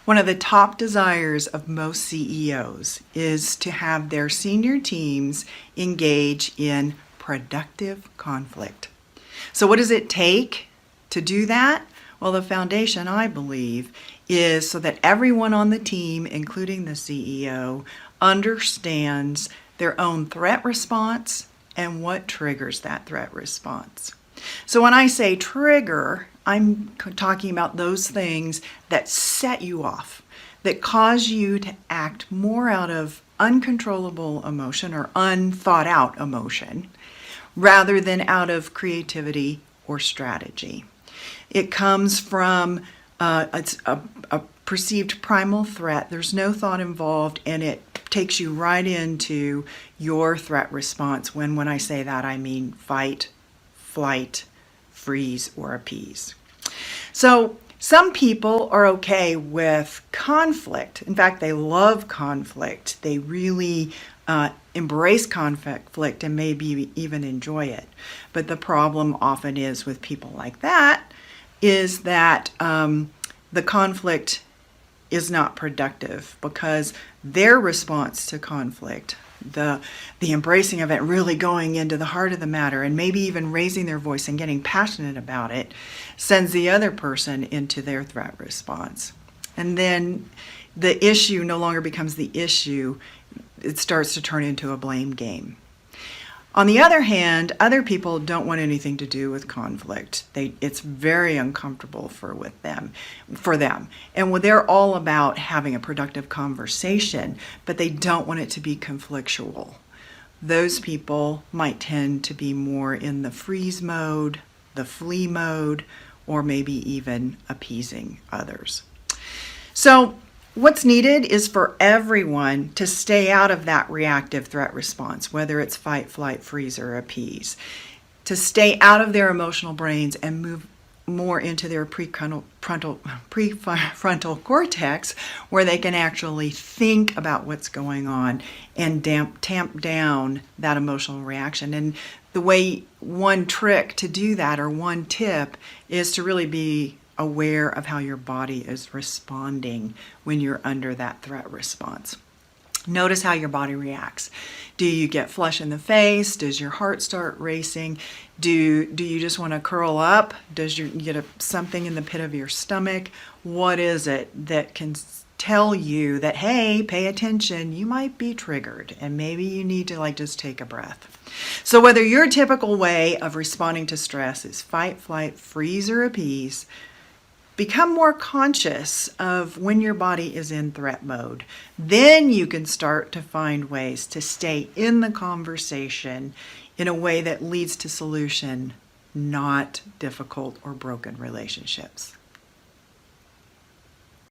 One of the top desires of most CEOs is to have their senior teams engage in productive conflict. So what does it take to do that? Well, the foundation, I believe, is so that everyone on the team, including the CEO, understands their own threat response and what triggers that threat response. So when I say trigger, I'm talking about those things that set you off, that cause you to act more out of uncontrollable emotion or unthought out emotion, rather than out of creativity or strategy. It comes from it's a perceived primal threat. There's no thought involved, and it takes you right into your threat response. When I say that, I mean fight, flight, freeze, or appease. So some people are okay with conflict. In fact, they love conflict. They really embrace conflict and maybe even enjoy it. But the problem often is with people like that is that the conflict is not productive, because their response to conflict, the embracing of it, really going into the heart of the matter and maybe even raising their voice and getting passionate about it, sends the other person into their threat response. And then the issue no longer becomes the issue. It starts to turn into a blame game. On the other hand, other people don't want anything to do with conflict. It's very uncomfortable for them. And they're all about having a productive conversation, but they don't want it to be conflictual. Those people might tend to be more in the freeze mode, the flee mode, or maybe even appeasing others. So what's needed is for everyone to stay out of that reactive threat response, whether it's fight, flight, freeze, or appease, to stay out of their emotional brains and move more into their prefrontal cortex, where they can actually think about what's going on and tamp down that emotional reaction. And one trick to do that, or one tip, is to really be aware of how your body is responding when you're under that threat response. Notice how your body reacts. Do you get flush in the face? Does your heart start racing? Do you just want to curl up? Does you get something in the pit of your stomach? What is it that can tell you that, hey, pay attention, you might be triggered and maybe you need to just take a breath? So whether your typical way of responding to stress is fight, flight, freeze, or appease, become more conscious of when your body is in threat mode. Then you can start to find ways to stay in the conversation in a way that leads to solution, not difficult or broken relationships.